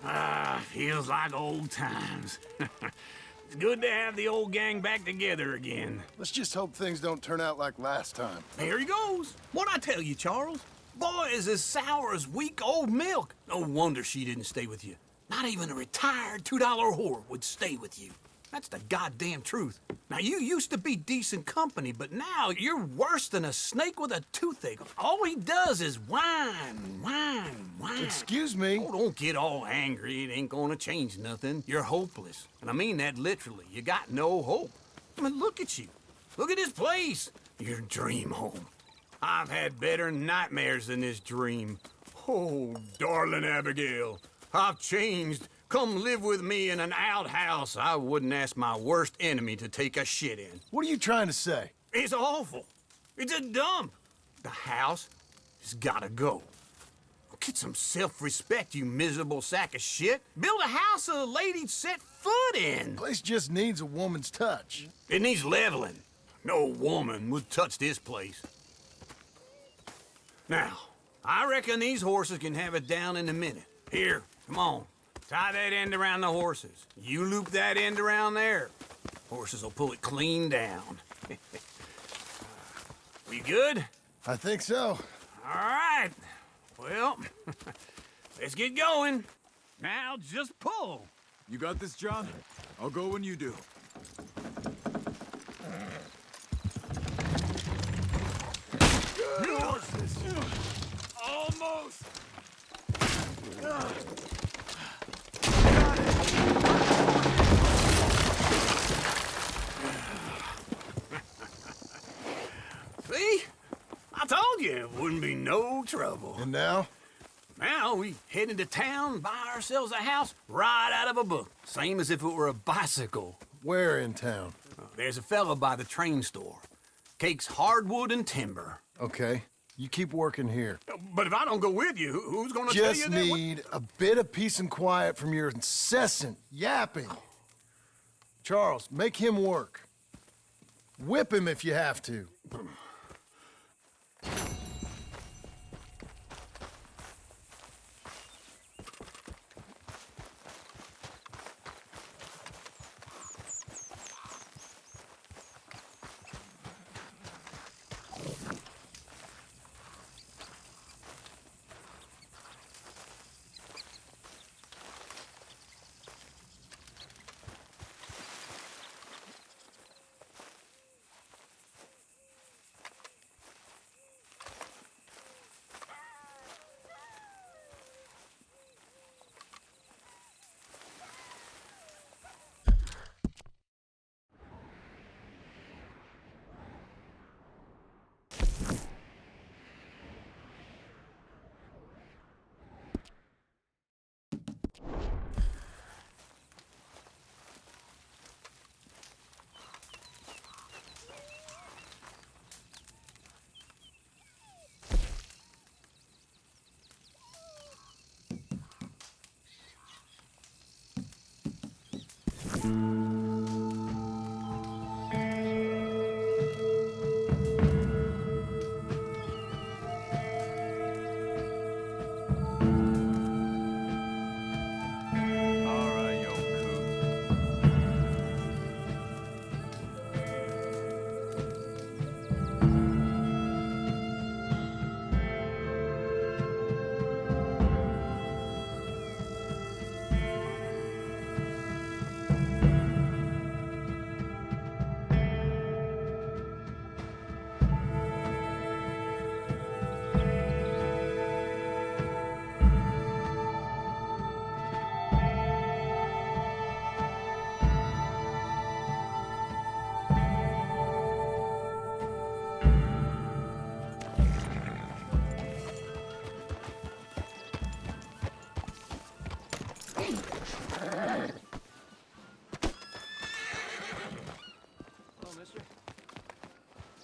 Ah, feels like old times. It's good to have the old gang back together again. Let's just hope things don't turn out like last time. There he goes. What'd I tell you, Charles? Boy is as sour as week-old milk. No wonder she didn't stay with you. Not even a retired $2 whore would stay with you. That's the goddamn truth. Now, you used to be decent company, but now you're worse than a snake with a toothache. All he does is whine, whine, whine. Excuse me? Oh, don't get all angry. It ain't gonna change nothing. You're hopeless. And I mean that literally. You got no hope. I mean, look at you. Look at this place. Your dream home. I've had better nightmares than this dream. Oh, darling Abigail, I've changed. Come live with me in an outhouse I wouldn't ask my worst enemy to take a shit in. What are you trying to say? It's awful. It's a dump. The house has gotta go. Get some self-respect, you miserable sack of shit. Build a house a lady'd set foot in. Place just needs a woman's touch. It needs leveling. No woman would touch this place. Now, I reckon these horses can have it down in a minute. Here, come on. Tie that end around the horses. You loop that end around there. Horses will pull it clean down. We good? I think so. All right. Well, let's get going. Now just pull. You got this, John? I'll go when you do. Good horses. Almost. See? I told you it wouldn't be no trouble. And now? Now we head into town, buy ourselves a house right out of a book. Same as if it were a bicycle. Where in town? There's a fella by the train store. Cakes hardwood and timber. Okay. You keep working here. But if I don't go with you, who's gonna tell you Just that? need a bit of peace and quiet from your incessant yapping. Charles, make him work. Whip him if you have to.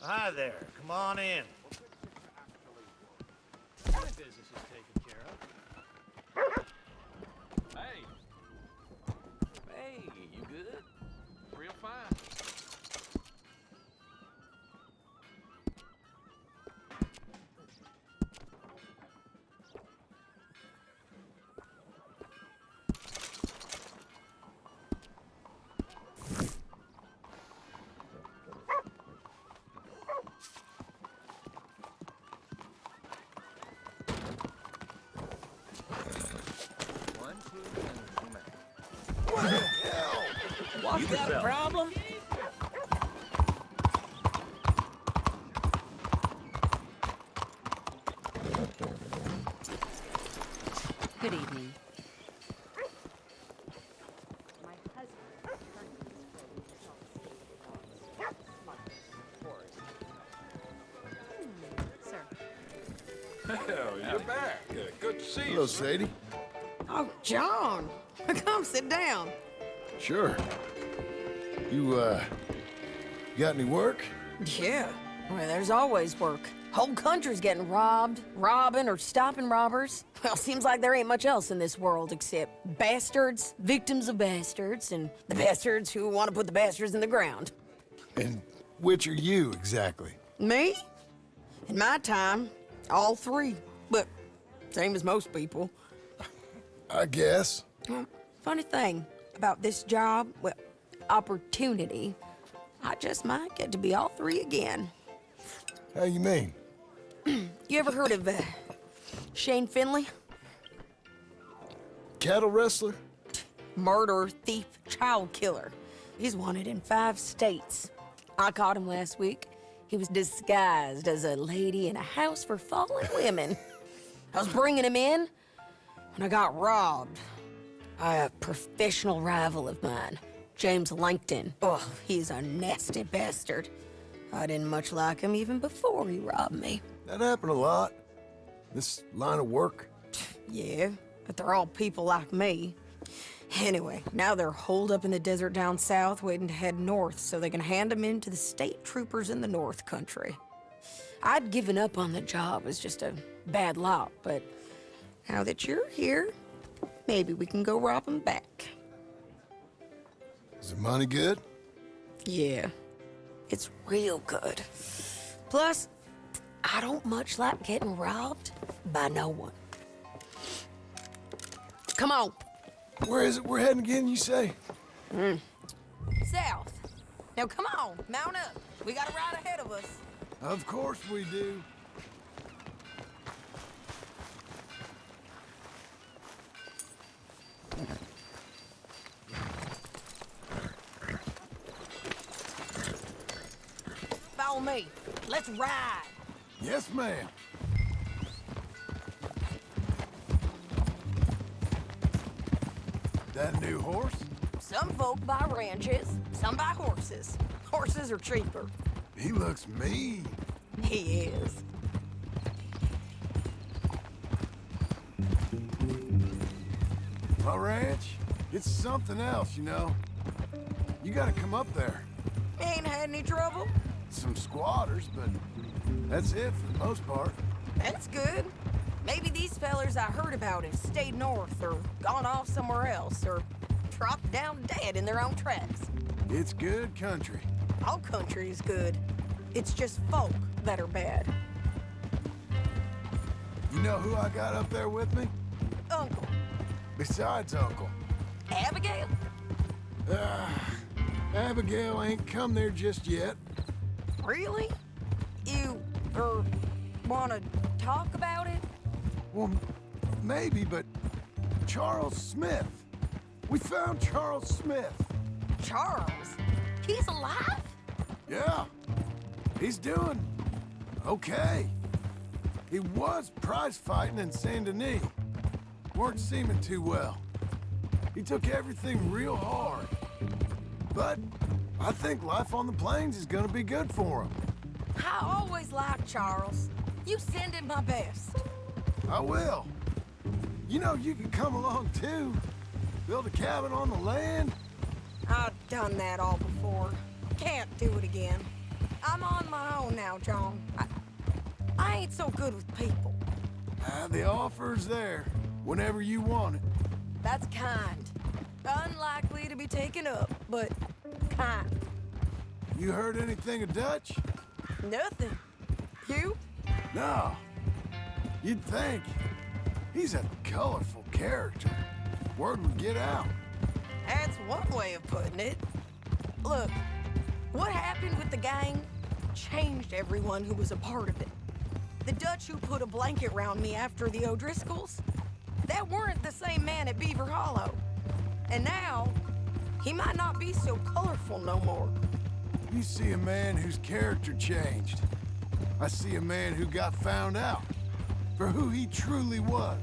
Hi there. Come on in. Business is taken care of. Hey. Hey, you good? Real fine. 1, 2, and what the hell? Watch you got a problem? Good evening. Sir. Hell, you're back. Good to see Hello, Sadie. Oh, John. Come sit down. Sure. You got any work? Yeah. Well, there's always work. Whole country's getting robbed, robbing, or stopping robbers. Well, seems like there ain't much else in this world except bastards, victims of bastards, and the bastards who want to put the bastards in the ground. And which are you, exactly? Me? In my time, all three. But same as most people. I guess. Well, funny thing about this job, well, opportunity, I just might get to be all three again. How you mean? You ever heard of Shane Finley? Cattle wrestler? Murderer, thief, child killer. He's wanted in 5 states. I caught him last week. He was disguised as a lady in a house for fallen women. I was bringing him in when I got robbed by a professional rival of mine, James Langton. Oh, he's a nasty bastard. I didn't much like him even before he robbed me. That happened a lot. This line of work. Yeah, but they're all people like me. Anyway, now they're holed up in the desert down south, waiting to head north so they can hand them in to the state troopers in the north country. I'd given up on the job as just a bad lot, but now that you're here, maybe we can go rob them back. Is the money good? Yeah, it's real good. Plus, I don't much like getting robbed by no one. Come on. Where is it we're heading again, you say? South. Now come on, mount up. We got a ride ahead of us. Of course we do. Follow me. Let's ride. Yes, ma'am. That a new horse? Some folk buy ranches, some buy horses. Horses are cheaper. He looks mean. He is. My ranch, it's something else, you know. You gotta come up there. Ain't had any trouble? Some squatters, but that's it for the most part. That's good. Maybe these fellers I heard about have stayed north or gone off somewhere else or dropped down dead in their own tracks. It's good country. All country is good. It's just folk that are bad. You know who I got up there with me? Uncle. Besides Uncle. Abigail? Abigail ain't come there just yet. Really? You, wanna talk about it? Well, maybe, but Charles Smith. We found Charles Smith. Charles? He's alive? Yeah. He's doing okay. He was prize fighting in Saint Denis. Weren't seeming too well. He took everything real hard. But I think life on the plains is gonna be good for him. I always liked Charles. You send him my best. I will. You know, you can come along too. Build a cabin on the land. I've done that all before. Can't do it again. I'm on my own now, John. I ain't so good with people. The offer's there whenever you want it. That's kind. Unlikely to be taken up, but kind. You heard anything of Dutch? Nothing. You? No. You'd think. He's a colorful character. Word would get out. That's one way of putting it. Look, what happened with the gang changed everyone who was a part of it. The Dutch who put a blanket around me after the O'Driscolls, they That weren't the same man at Beaver Hollow. And now, he might not be so colorful no more. You see a man whose character changed. I see a man who got found out for who he truly was.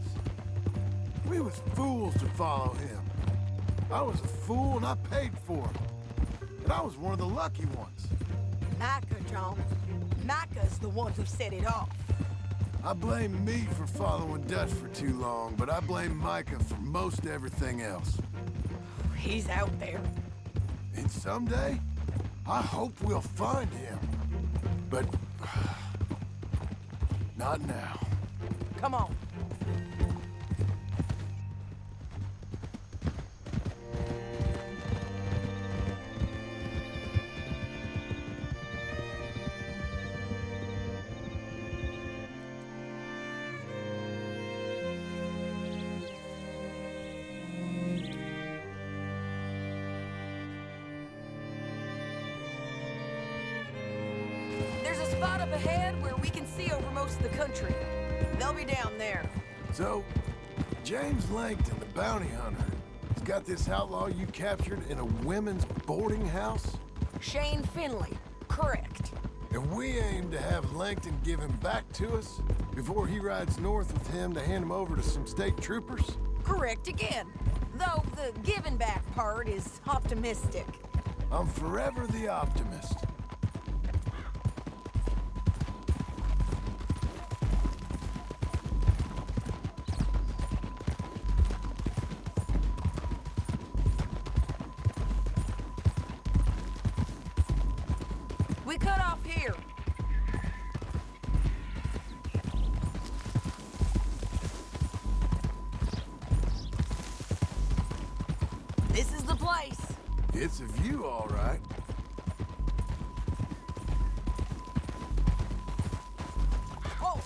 We was fools to follow him. I was a fool and I paid for it. But I was one of the lucky ones. Micah, John. Micah's the one who set it off. I blame me for following Dutch for too long, but I blame Micah for most everything else. He's out there. And someday, I hope we'll find him. But not now. Come on. There's a spot up ahead where we can see over most of the country. They'll be down there. So, James Langton, the bounty hunter, has got this outlaw you captured in a women's boarding house? Shane Finley. Correct. And we aim to have Langton give him back to us before he rides north with him to hand him over to some state troopers? Correct again. Though the giving back part is optimistic. I'm forever the optimist. We cut off here. This is the place. It's a view, all right. Oh!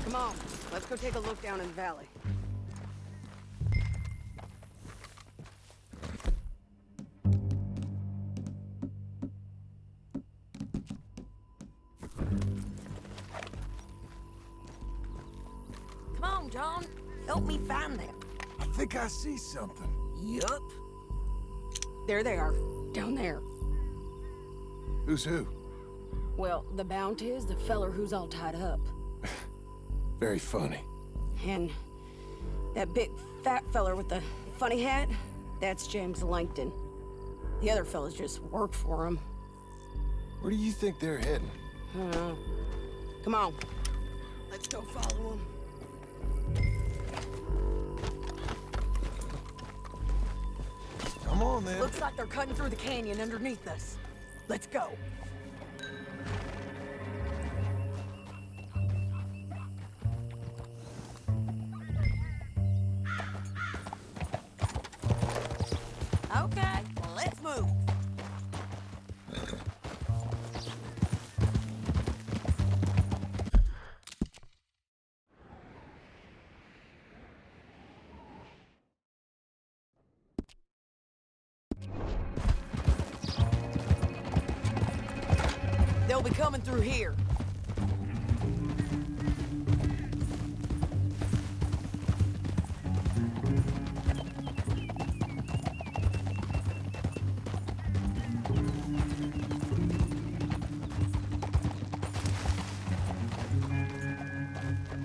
Come on, let's go take a look down in the valley. Come on, John. Help me find them. I think I see something. Yup. There they are, down there. Who's who? Well, the bounty is the feller who's all tied up. Very funny. And that big fat feller with the funny hat, that's James Langton. The other fellas just work for him. Where do you think they're heading? I don't know. Come on. Let's go follow him. Come on, then. Looks like they're cutting through the canyon underneath us. Let's go. Okay, let's move. They'll be coming through here.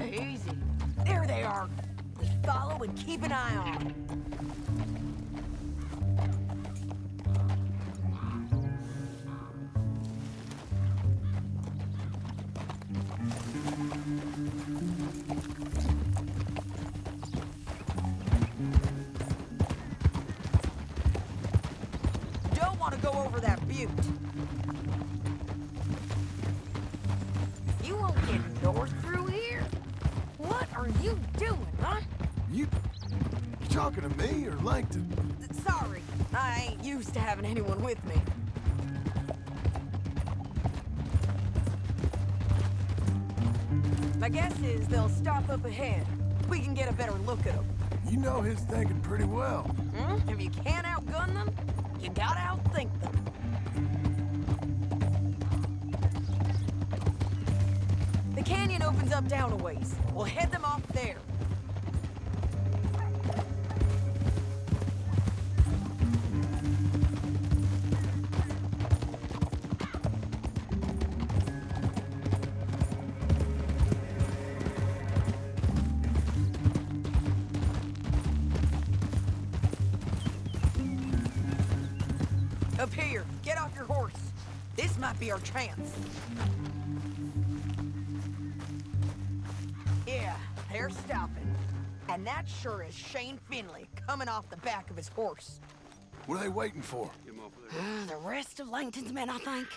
Easy. There they are. We follow and keep an eye on them. Don't want to go over that butte. You won't get north through here. What are you doing, huh? You talking to me or Langton? Sorry, I ain't used to having anyone with me. My guess is they'll stop up ahead. We can get a better look at them. You know his thinking pretty well. If you can't outgun them, you gotta outthink them. The canyon opens up down a ways. We'll head them off there. Up here, get off your horse. This might be our chance. Yeah, they're stopping. And that sure is Shane Finley coming off the back of his horse. What are they waiting for? The rest of Langton's men, I think.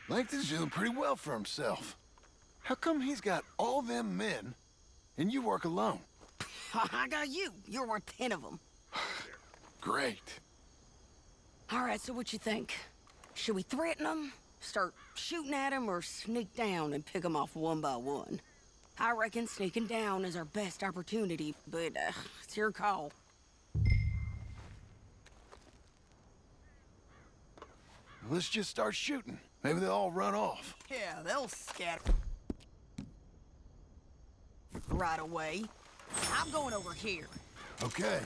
Langton's doing pretty well for himself. How come he's got all them men, and you work alone? I got you. You're worth 10 of them. Great. All right, so what you think? Should we threaten them, start shooting at them, or sneak down and pick them off one by one? I reckon sneaking down is our best opportunity, but it's your call. Let's just start shooting. Maybe they'll all run off. Yeah, they'll scatter. Right away. I'm going over here. Okay.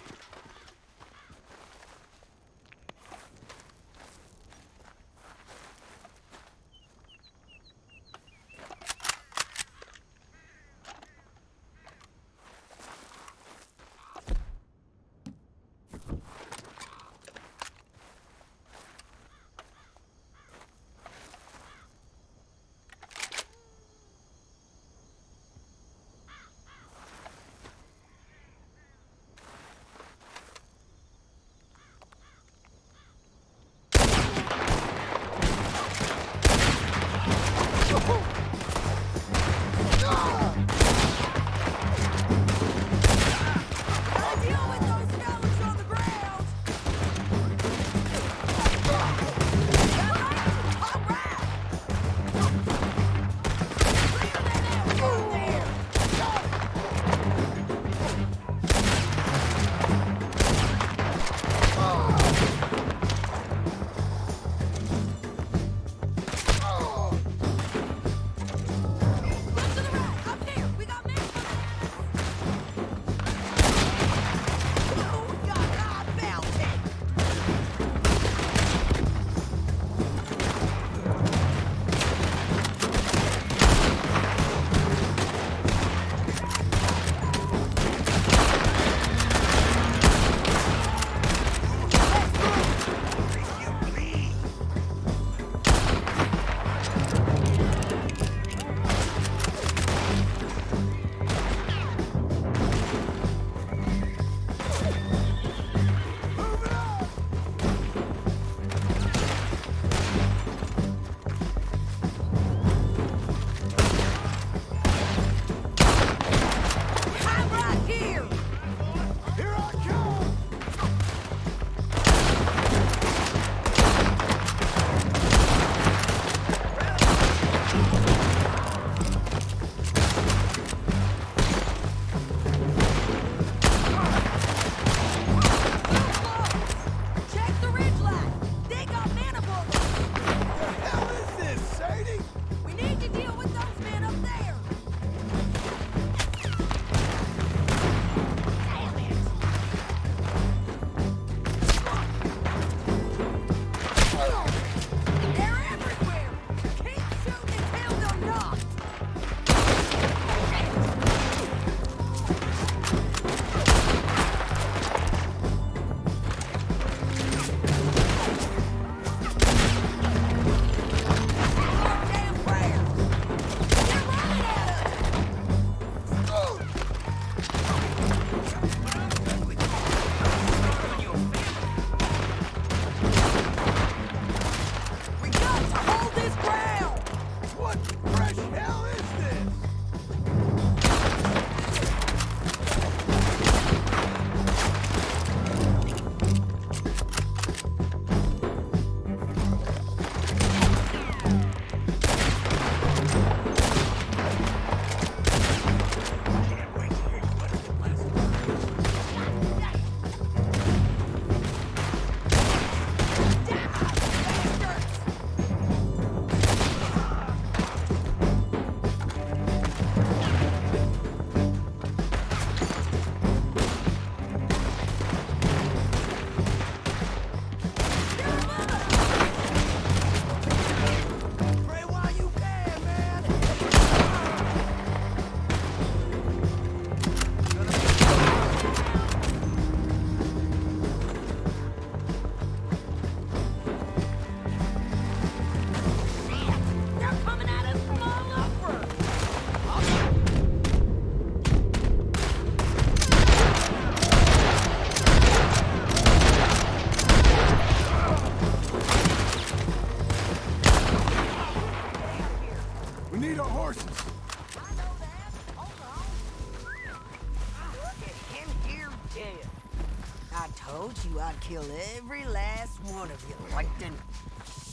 told you I'd kill every last one of you, Langton.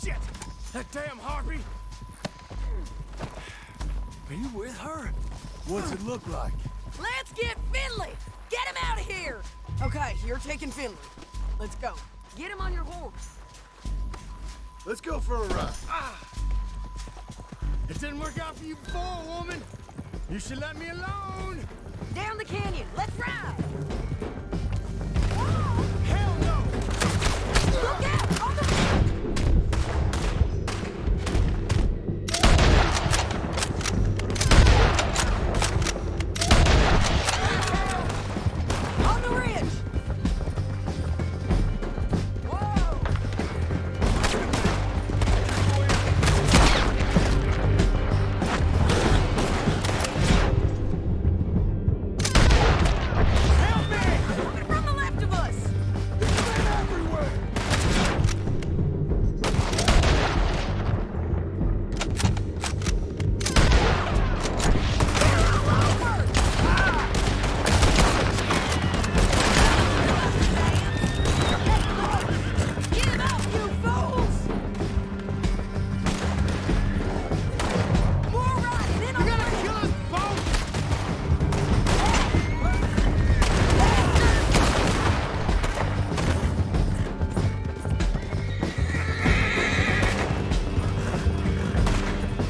Shit! That damn harpy! Are you with her? What's it look like? Let's get Finley! Get him out of here! Okay, you're taking Finley. Let's go. Get him on your horse. Let's go for a ride. It didn't work out for you before, woman. You should let me alone. Down the canyon. Let's ride! Hell no! Look out! On the... On the ridge! Whoa! Help me! Coming from the left of us! They're everywhere! They're all over! Give up, you fools! More riding in on You're gonna the kill us both!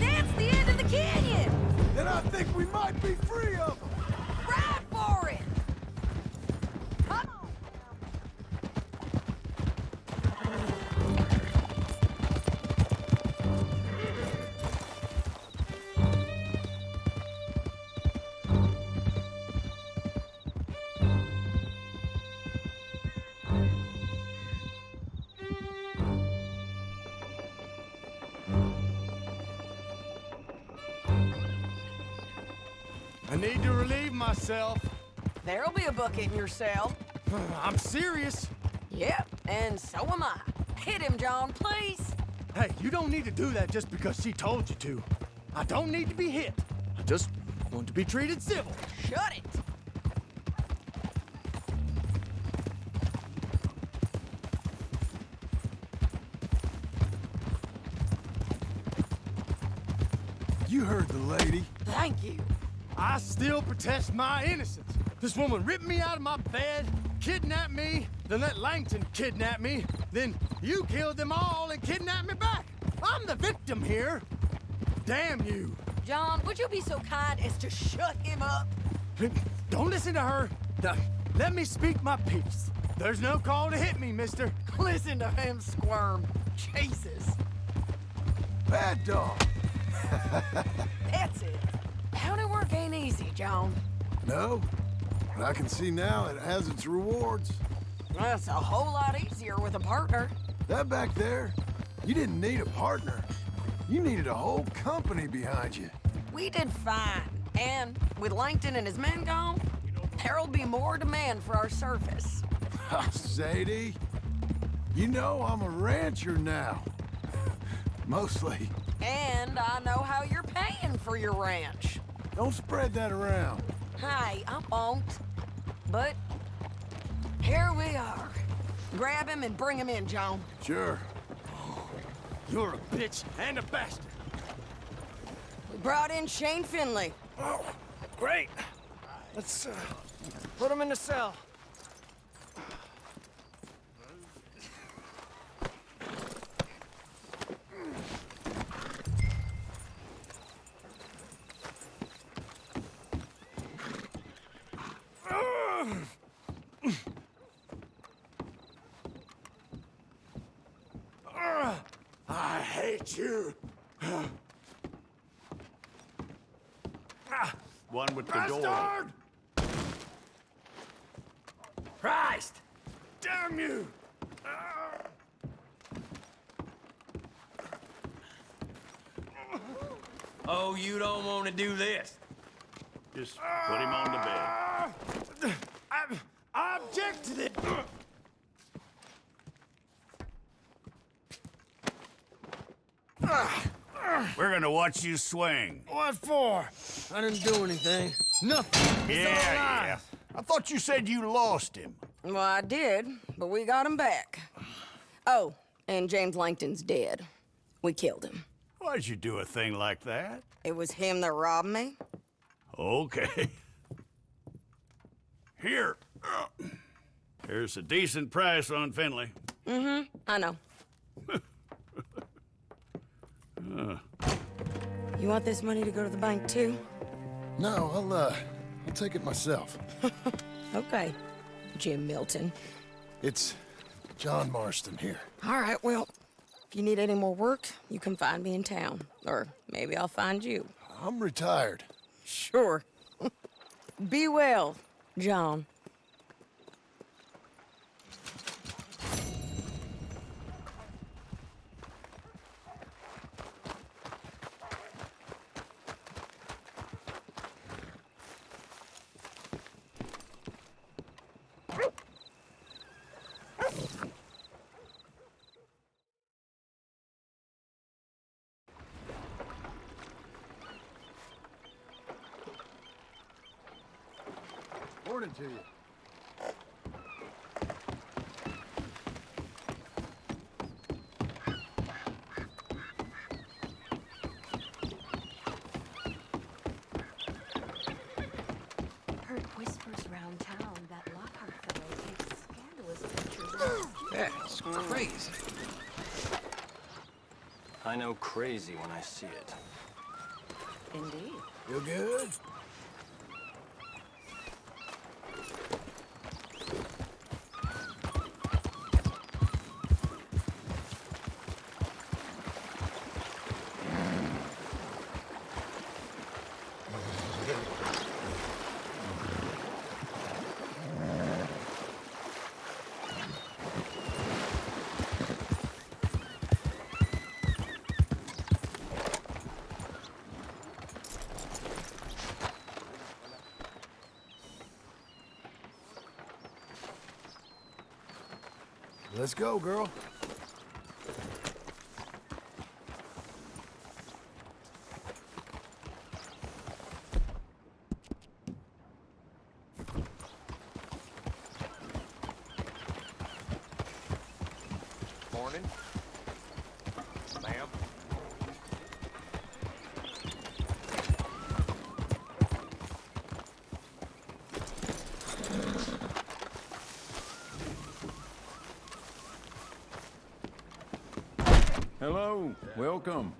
That's the end of the canyon! Then I think we might be free of them. Ride for it! Come on! I need to relieve myself. There'll be a bucket in your cell. I'm serious. Yep, and so am I. Hit him, John, please. Hey, you don't need to do that just because she told you to. I don't need to be hit. I just want to be treated civil. Shut it. You heard the lady. Thank you. I still protest my innocence. This woman ripped me out of my bed, kidnapped me, then let Langton kidnap me, then you killed them all and kidnapped me back. I'm the victim here. Damn you. John, would you be so kind as to shut him up? Don't listen to her. Now, let me speak my piece. There's no call to hit me, mister. Listen to him squirm. Jesus. Bad dog. That's it. County work ain't easy, John. No, but I can see now it has its rewards. That's a whole lot easier with a partner. That back there, you didn't need a partner. You needed a whole company behind you. We did fine. And with Langton and his men gone, there'll be more demand for our service. Sadie, you know I'm a rancher now. Mostly. And I know how you're paying for your ranch. Don't spread that around. Hey, I won't. But here we are. Grab him and bring him in, John. Sure. You're a bitch and a bastard. We brought in Shane Finley. Oh, great. Let's put him in the cell. I hate you. One with the door. Bastard! Christ! Damn you! Oh, you don't want to do this. Just put him on the bed. I object to this. We're gonna watch you swing. What for? I didn't do anything. Nothing. It's all Yeah, lies. I thought you said you lost him. Well, I did, but we got him back. Oh, and James Langton's dead. We killed him. Why'd you do a thing like that? It was him that robbed me. Okay. Here. Here's a decent price on Finley. I know. You want this money to go to the bank, too? No, I'll take it myself. Okay, Jim Milton. It's John Marston here. All right, well, if you need any more work, you can find me in town. Or maybe I'll find you. I'm retired. Sure. Be well, John. Morning to you. Heard whispers around town that Lockhart fellow takes scandalous pictures. That's crazy. I know crazy when I see it. Indeed. You good? Let's go, girl. Morning. Ma'am. Hello, welcome.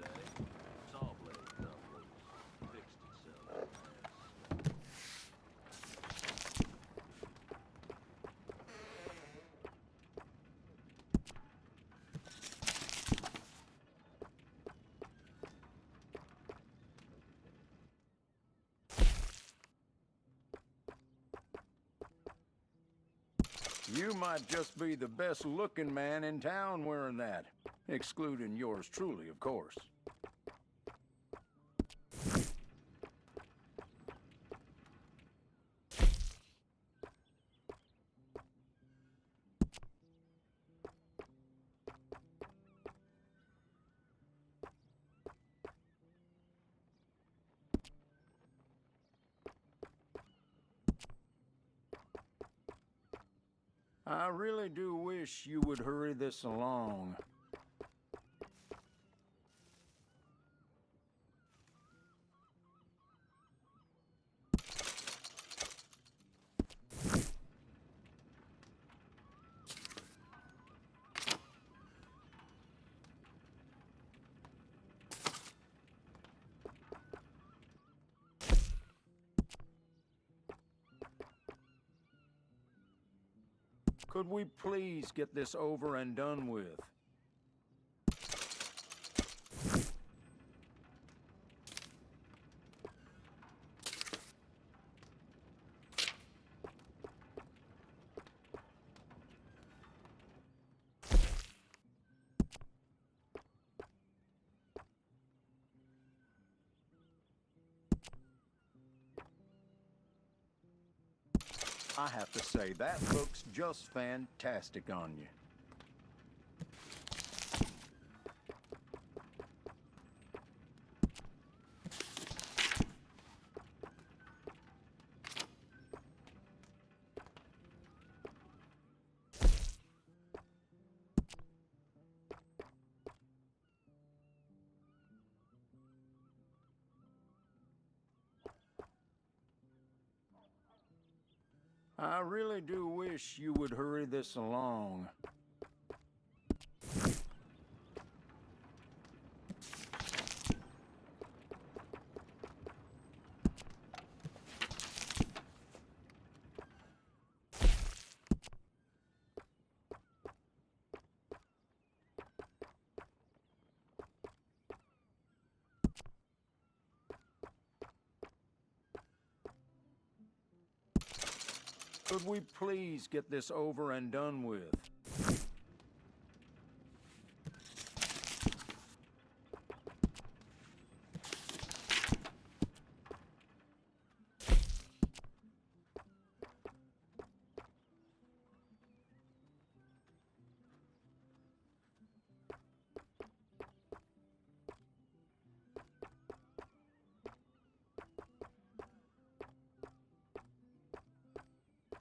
You might just be the best looking man in town wearing that. Excluding yours truly, of course. I really do wish you would hurry this along. Could we please get this over and done with? I have to say, that looks just fantastic on you. I really do wish you would hurry this along. Could we please get this over and done with?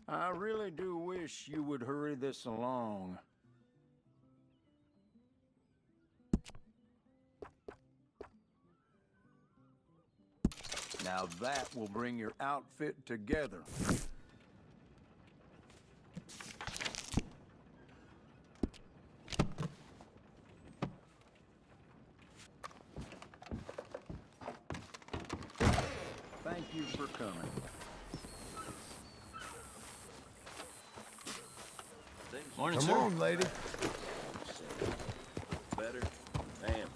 I really do wish you would hurry this along. Now that will bring your outfit together. Thank you for coming. Morning, Come sir. on, lady. Better? Damn.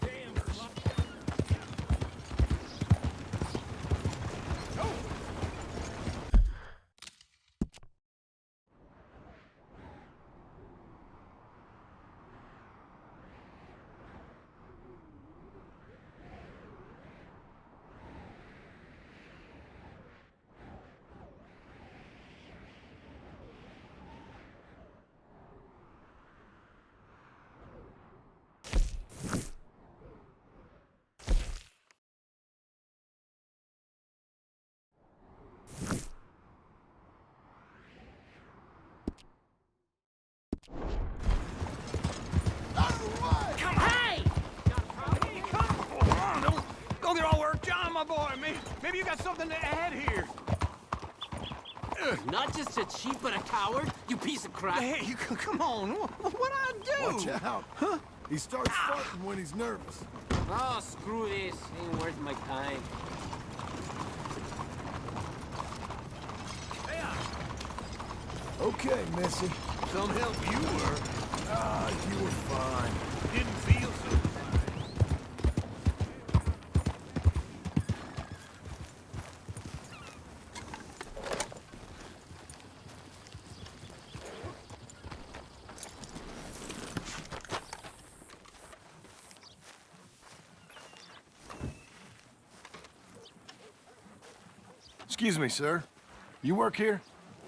Don't get all worked on, my boy. Maybe you got something to add here. Not just a cheat, but a coward, you piece of crap. Hey, come on. What'd I do? Watch out. Huh? He starts farting when he's nervous. Oh, screw this. Ain't worth my time. Okay, Missy. Some help you were. Ah, you were fine. Didn't feel so fine. Excuse me, sir. You work here?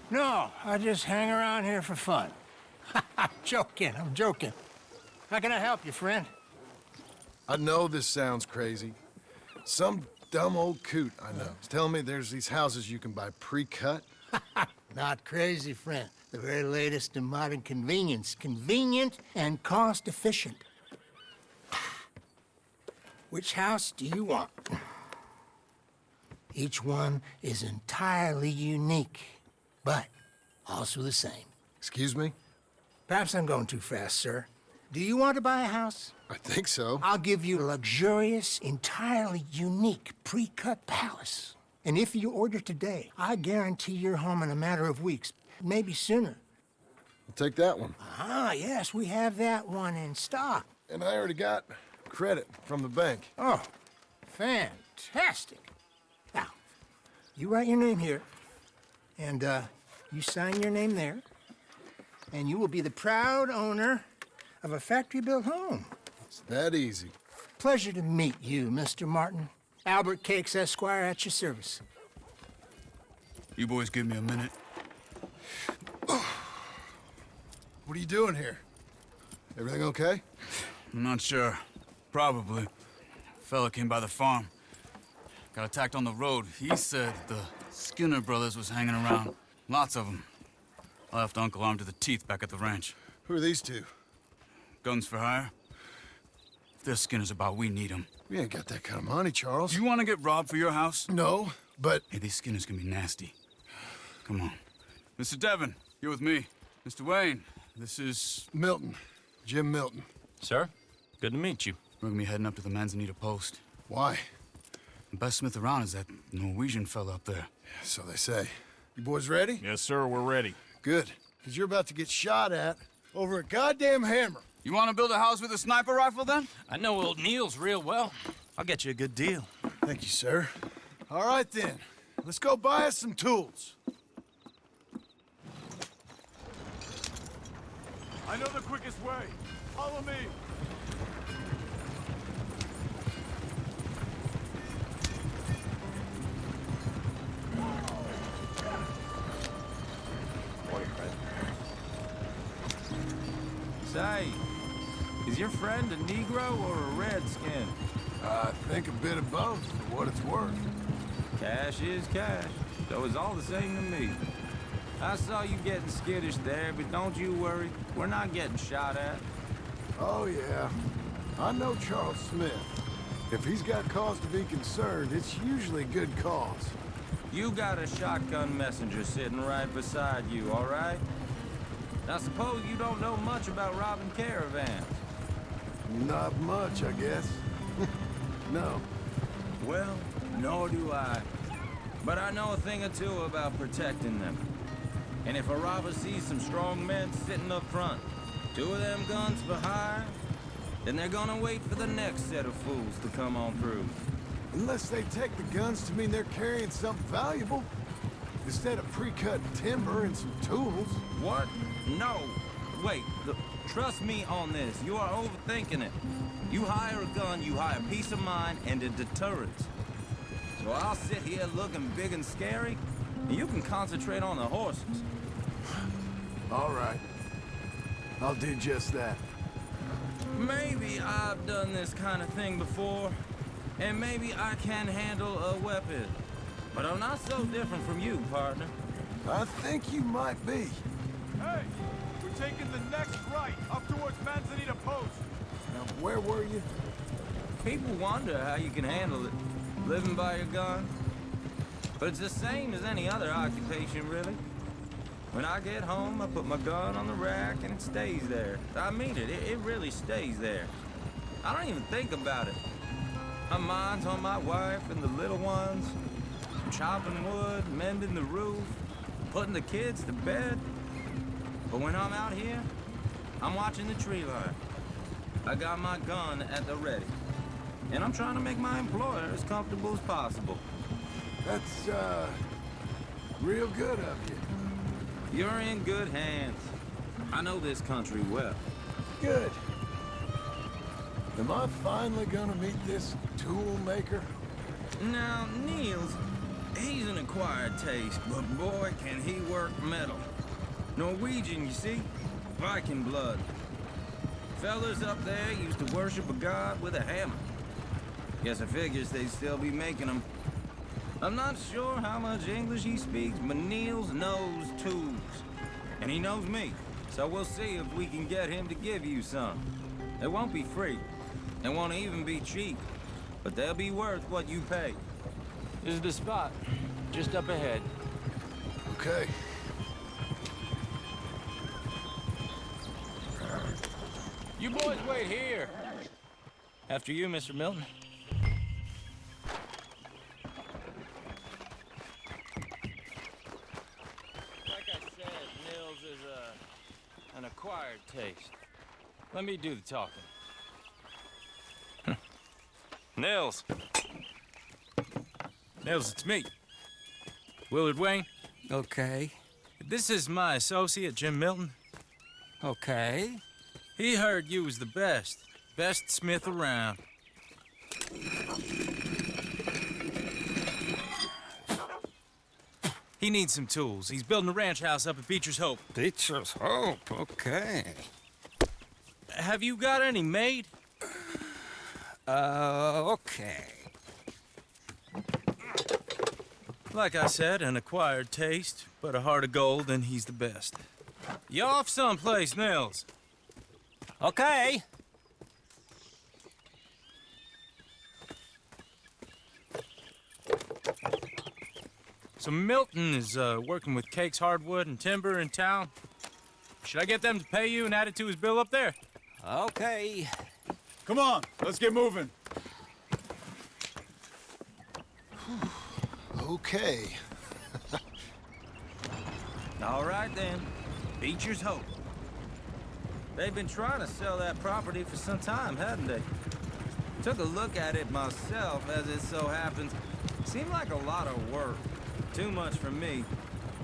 No, I just hang around here for fun. I'm joking. How can I help you, friend? I know this sounds crazy. Some dumb old coot I know is telling me there's these houses you can buy pre-cut. Not crazy, friend. The very latest in modern convenience. Convenient and cost-efficient. Which house do you want? Each one is entirely unique, but also the same. Excuse me? Perhaps I'm going too fast, sir. Do you want to buy a house? I think so. I'll give you a luxurious, entirely unique pre-cut palace. And if you order today, I guarantee you're home in a matter of weeks, maybe sooner. I'll take that one. Ah, yes, we have that one in stock. And I already got credit from the bank. Oh, fantastic. Now, you write your name here, and you sign your name there, and you will be the proud owner of a factory-built home. It's that easy. Pleasure to meet you, Mr. Martin. Albert Cakes, Esquire, at your service. You boys give me a minute. What are you doing here? Everything okay? I'm not sure. Probably. Fella came by the farm. Got attacked on the road. He said the Skinner brothers was hanging around. Lots of them. I left Uncle armed to the teeth back at the ranch. Who are these two? Guns for hire? If they're Skinner's about, we need them. We ain't got that kind of money, Charles. You want to get robbed for your house? No, but... Hey, these Skinners can be nasty. Come on. Mr. Devon, you're with me. Mr. Wayne, this is... Milton. Jim Milton. Sir, good to meet you. We're gonna be heading up to the Manzanita post. Why? The best smith around is that Norwegian fella up there. So they say. You boys ready? Yes, sir, we're ready. Good. Because you're about to get shot at over a goddamn hammer. You want to build a house with a sniper rifle, then? I know old Neil's real well. I'll get you a good deal. Thank you, sir. All right, then. Let's go buy us some tools. I know the quickest way. Follow me. Say, is your friend a Negro or a Redskin? I think a bit of both, for what it's worth. Cash is cash, so it's all the same to me. I saw you getting skittish there, but don't you worry. We're not getting shot at. Oh, yeah. I know Charles Smith. If he's got cause to be concerned, it's usually good cause. You got a shotgun messenger sitting right beside you, all right? I suppose you don't know much about robbing caravans. Not much, I guess. No. Well, nor do I. But I know a thing or two about protecting them. And if a robber sees some strong men sitting up front, 2 of them guns for hire, then they're gonna wait for the next set of fools to come on through. Unless they take the guns to mean they're carrying something valuable. Instead of pre-cut timber and some tools. What? No. Wait, look, trust me on this. You are overthinking it. You hire a gun, you hire peace of mind and a deterrence. So I'll sit here looking big and scary, and you can concentrate on the horses. All right. I'll do just that. Maybe I've done this kind of thing before, and maybe I can handle a weapon. But I'm not so different from you, partner. I think you might be. Hey, we're taking the next right, up towards Manzanita Post. Now, where were you? People wonder how you can handle it, living by your gun. But it's the same as any other occupation, really. When I get home, I put my gun on the rack and it stays there. I mean it, it really stays there. I don't even think about it. My mind's on my wife and the little ones. Chopping wood, mending the roof, putting the kids to bed. But when I'm out here, I'm watching the tree line. I got my gun at the ready. And I'm trying to make my employer as comfortable as possible. That's, real good of you. You're in good hands. I know this country well. Good. Am I finally gonna meet this tool maker? Now, Niels, he's an acquired taste, but boy, can he work metal. Norwegian, you see? Viking blood. Fellas up there used to worship a god with a hammer. Guess I figures they'd still be making them. I'm not sure how much English he speaks, but Niels knows tools. And he knows me, so we'll see if we can get him to give you some. They won't be free. They won't even be cheap. But they'll be worth what you pay. This is the spot, just up ahead. Okay. You boys wait here. After you, Mr. Milton. Like I said, Nils is an acquired taste. Let me do the talking. Nils. Nils, it's me. Willard Wayne. Okay. This is my associate, Jim Milton. Okay. He heard you was the best smith around. He needs some tools. He's building a ranch house up at Beecher's Hope. Beecher's Hope, okay. Have you got any made? Okay. Like I said, an acquired taste, but a heart of gold, and he's the best. You off someplace, Nils? Okay. So Milton is working with Cake's Hardwood and Timber in town. Should I get them to pay you and add it to his bill up there? Okay. Come on, let's get moving. Okay. All right, then. Beecher's hope. They've been trying to sell that property for some time, hadn't they? Took a look at it myself, as it so happens. Seemed like a lot of work. Too much for me.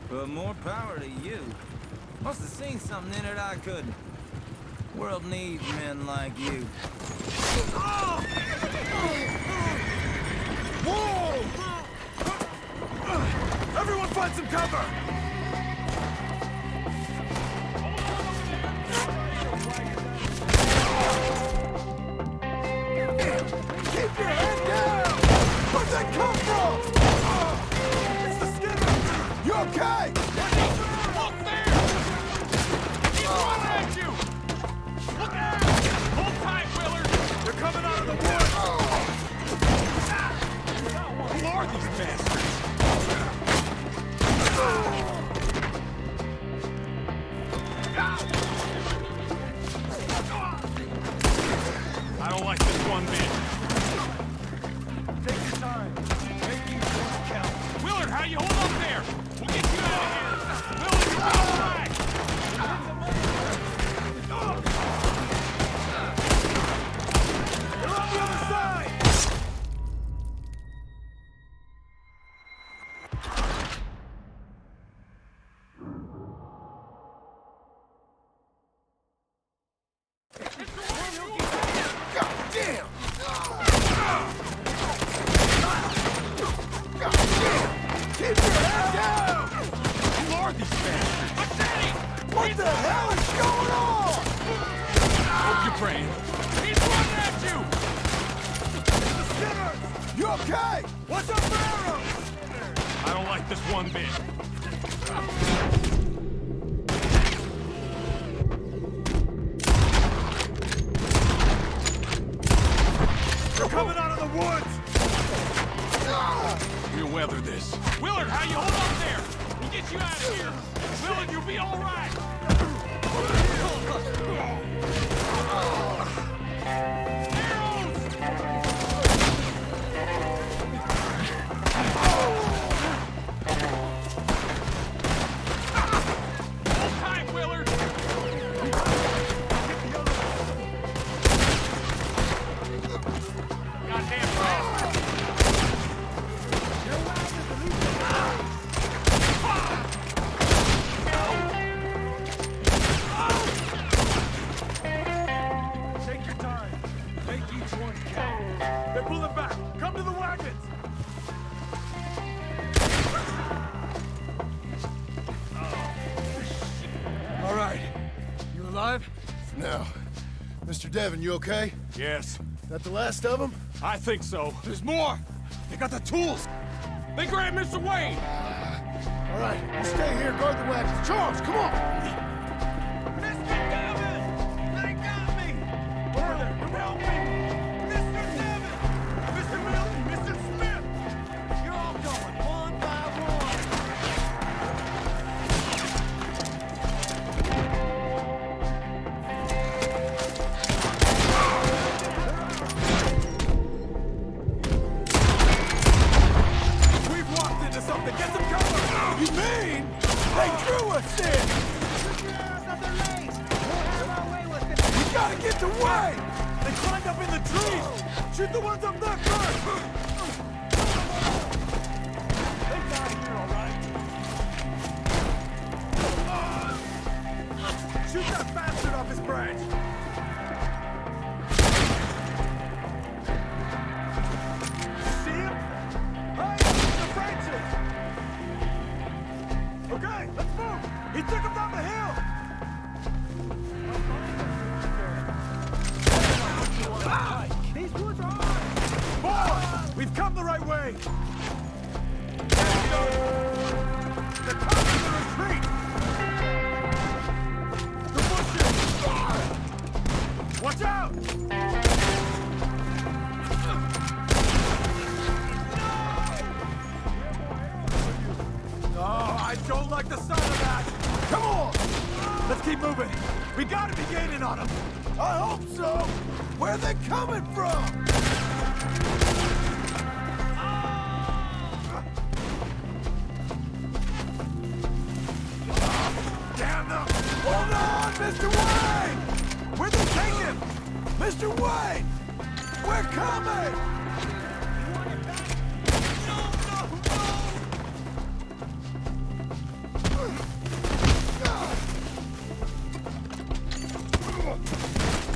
But more power to you. Must have seen something in it I couldn't. World needs men like you. Whoa! Everyone find some cover! Keep your head down! Where'd that come from? It's the Skinner! You okay? Look there! He's running at you! Look out! Hold tight, Willard! They're coming out of the woods! Who are these bastards? I don't like this one bit. Take your time. Make each one count. Willard, how you hold up there? We'll get you out of here. Willard, you'll be all right. They're on the other side. Keep your head down! Who are these bastards? I'm Danny! What the hell is going on? Hope you're praying. He's running at you! It's the Skinners! You okay? What's up, Barrow? I don't like this one bit. They're coming out of the woods! We'll weather this. Willard, how you hold up there? We'll get you out of here. Willard, you'll be all right. Hold tight, Willard. Goddamn bastard. Take your time. Make each one count. They're pulling back. Come to the wagons. All right. You alive? For now. Mr. Devon, you okay? Yes. That the last of them? I think so. There's more. They got the tools. They grabbed Mr. Wayne. All right, you stay here, guard the wagons. Charles, come on! Mr. Devon! They got me! Over there, come help me! Mr. Devon! Mr. Milton! Mr. Smith! You're all going one by one! We've walked into something! Get some cover! You mean they drew us in? We gotta get the way! They climbed up in the trees! Shoot the ones up there first! They got here, all right. Shoot that bastard off his branch! See him? Hey, the branches! Okay, let's move! He took him down the hill! These woods are ours! Boy, we've come the right way! They're coming to the retreat! The bushes! Watch out! Don't like the sound of that! Come on! Let's keep moving! We gotta be gaining on them! I hope so! Where are they coming from? Damn them! Hold on, Mr. Wayne! Where'd they take him? Mr. Wayne! We're coming!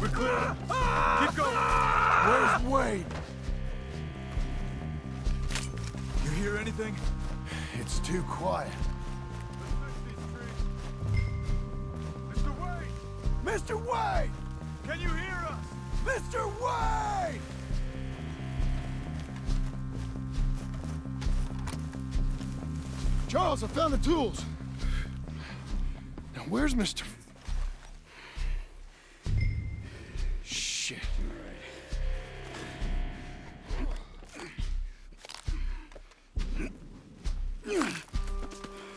We're clear. Keep going. Where's Wayne? You hear anything? It's too quiet. Mr. Wayne! Mr. Wayne! Can you hear us? Mr. Wayne! Charles, I found the tools. Now, where's Mr. Shit.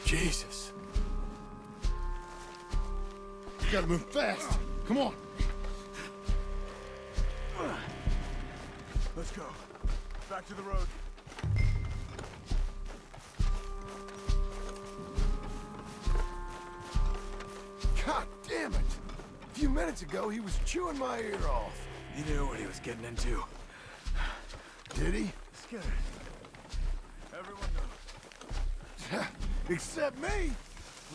Jesus. You gotta move fast. Come on. Let's go. Back to the road. God damn it! A few minutes ago, he was chewing my ear off. He knew what he was getting into. Did he? Skinner. Everyone knows. Except me!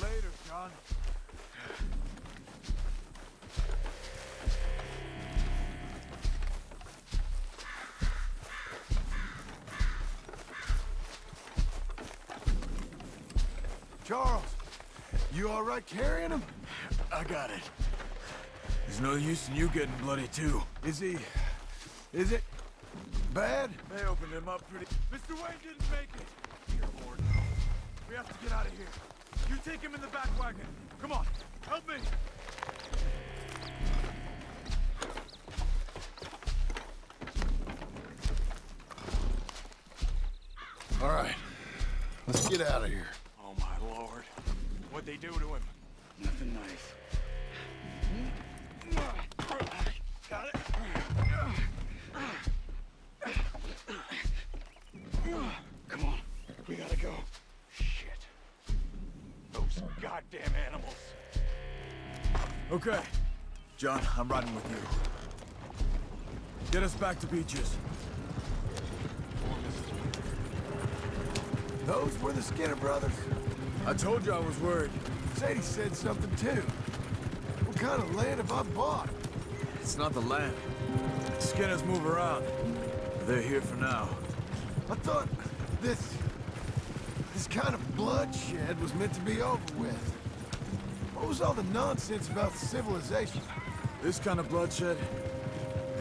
Later, John. Charles, you all right carrying him? I got it. There's no use in you getting bloody too. Is it bad? They opened him up pretty... Mr. Wayne didn't make it! Dear Lord, no. We have to get out of here. You take him in the back wagon. Come on, help me! All right, let's get out of here. Oh my Lord. What'd they do to him? Nothing nice. Got it? Come on, we gotta go. Shit. Those goddamn animals. Okay. John, I'm riding with you. Get us back to Beaches. Those were the Skinner brothers. I told you I was worried. Sadie said something too. What kind of land have I bought? It's not the land. Skinners move around. They're here for now. I thought this kind of bloodshed was meant to be over with. What was all the nonsense about civilization? This kind of bloodshed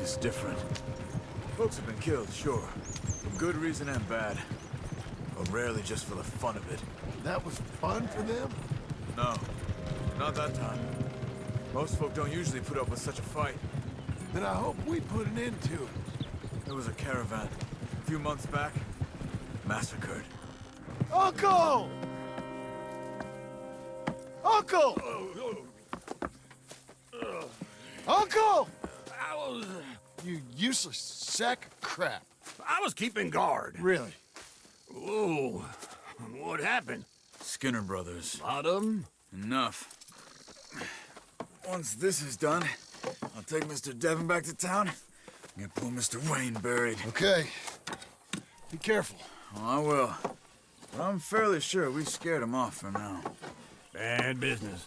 is different. Folks have been killed, sure. For good reason and bad. But rarely just for the fun of it. That was fun for them? No, not that time. Most folk don't usually put up with such a fight. Then I hope we put an end to it. There was a caravan a few months back, massacred. Uncle! Uncle! Uncle! You useless sack of crap. I was keeping guard. Really? Whoa. What happened? Skinner brothers. Lot of them? Enough. Once this is done, I'll take Mr. Devon back to town and get poor Mr. Wayne buried. Okay. Be careful. Oh, I will. But I'm fairly sure we scared him off for now. Bad business.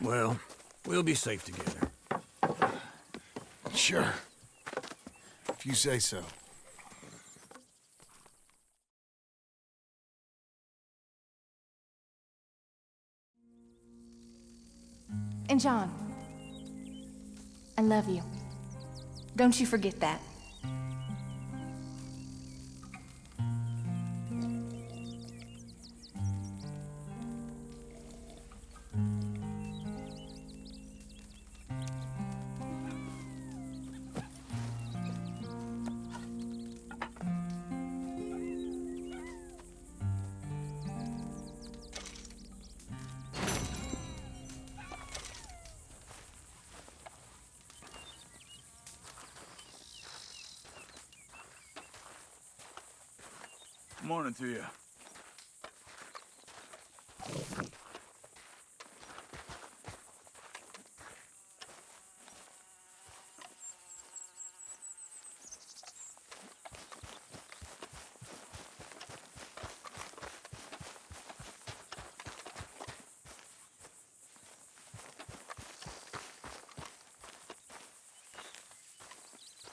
Well, we'll be safe together. Sure. If you say so. And John, I love you. Don't you forget that. Morning to you.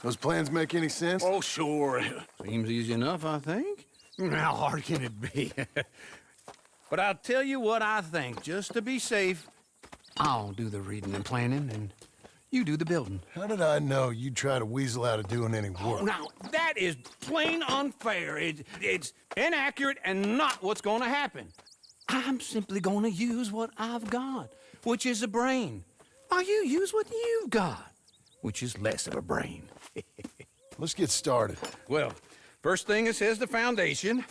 Those plans make any sense? Oh, sure. Seems easy enough, I think. How hard can it be? But I'll tell you what I think. Just to be safe, I'll do the reading and planning, and you do the building. How did I know you'd try to weasel out of doing any work? Oh, now, that is plain unfair. It's inaccurate and not what's going to happen. I'm simply going to use what I've got, which is a brain. While you use what you've got, which is less of a brain. Let's get started. Well, first thing it says the foundation,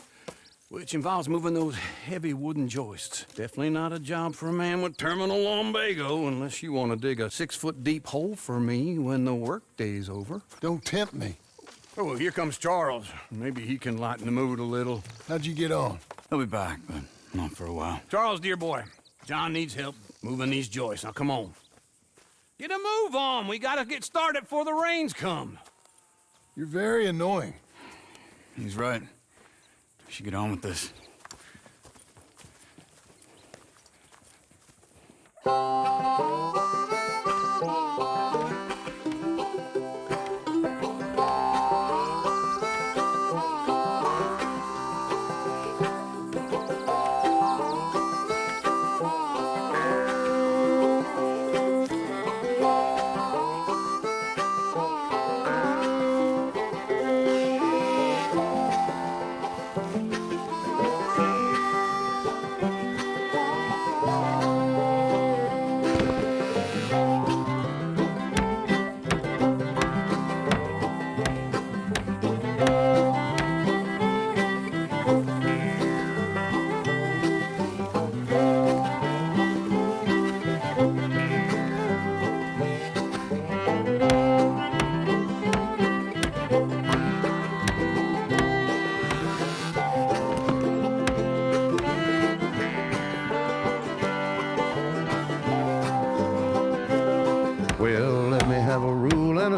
which involves moving those heavy wooden joists. Definitely not a job for a man with terminal lumbago, unless you want to dig a 6-foot deep hole for me when the workday's over. Don't tempt me. Oh, well, here comes Charles. Maybe he can lighten the mood a little. How'd you get on? He'll be back, but not for a while. Charles, dear boy, John needs help moving these joists. Now, come on. Get a move on. We gotta get started before the rains come. You're very annoying. He's right. We should get on with this.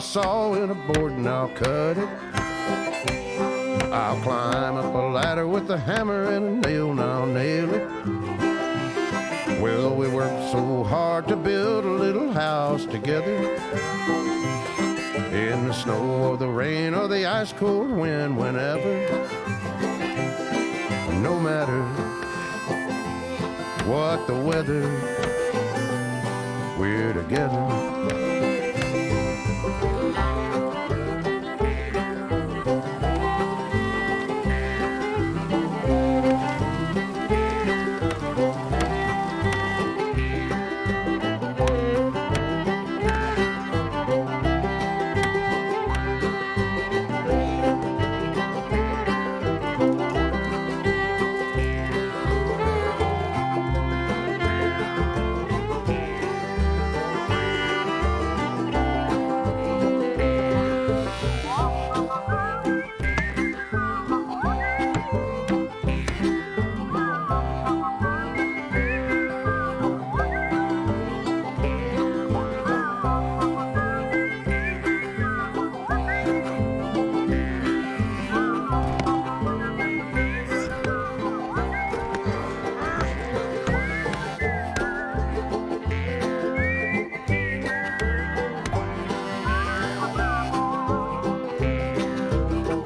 Saw and a board and I'll cut it. I'll climb up a ladder with a hammer and a nail and I'll nail it. Well, we worked so hard to build a little house together. In the snow or the rain or the ice cold wind, whenever. No matter what the weather, we're together.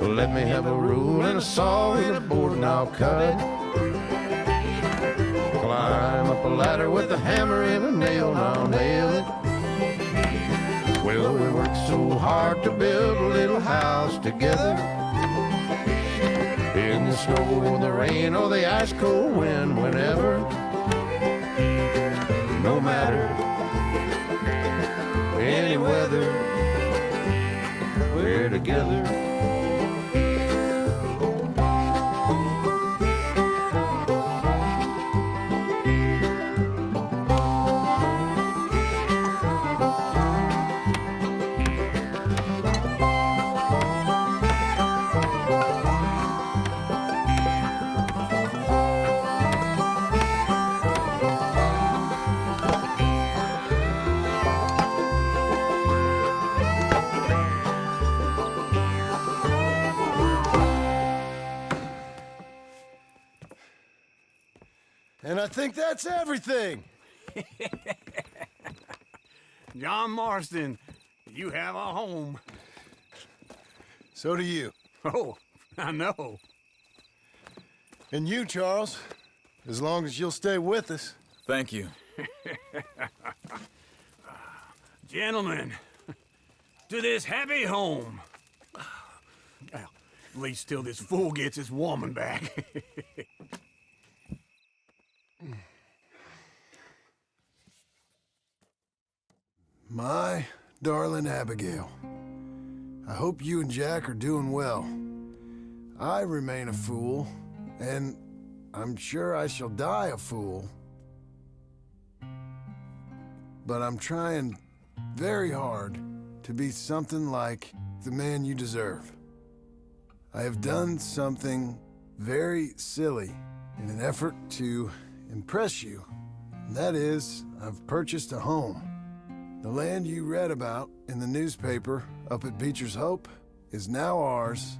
Let me have a rule and a saw and a board and I'll cut. Climb up a ladder with a hammer and a nail and I'll nail it. Well, we worked so hard to build a little house together. In the snow or the rain or the ice cold wind, whenever. No matter any weather, we're together. think that's everything. John Marston, you have a home. So do you. Oh, I know. And you, Charles, as long as you'll stay with us. Thank you. Gentlemen, to this happy home. Well, at least till this fool gets his woman back. My darling Abigail, I hope you and Jack are doing well. I remain a fool, and I'm sure I shall die a fool. But I'm trying very hard to be something like the man you deserve. I have done something very silly in an effort to impress you. And that is, I've purchased a home. The land you read about in the newspaper up at Beecher's Hope is now ours,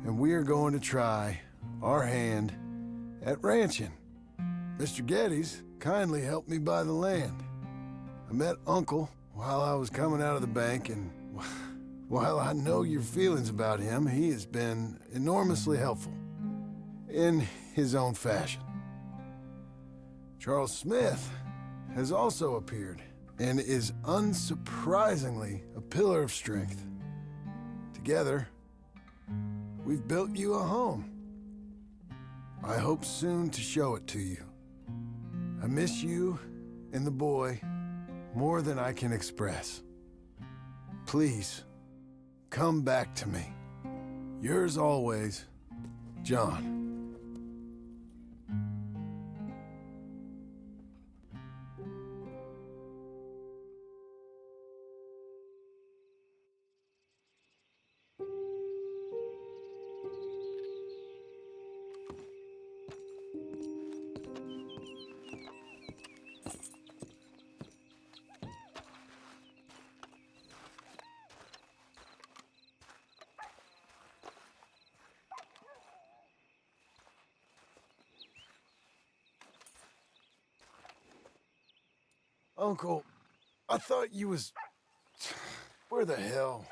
and we are going to try our hand at ranching. Mr. Geddes kindly helped me buy the land. I met Uncle while I was coming out of the bank, and while I know your feelings about him, he has been enormously helpful in his own fashion. Charles Smith has also appeared and is unsurprisingly a pillar of strength. Together, we've built you a home. I hope soon to show it to you. I miss you and the boy more than I can express. Please, come back to me. Yours always, John. Uncle, I thought you was... Where the hell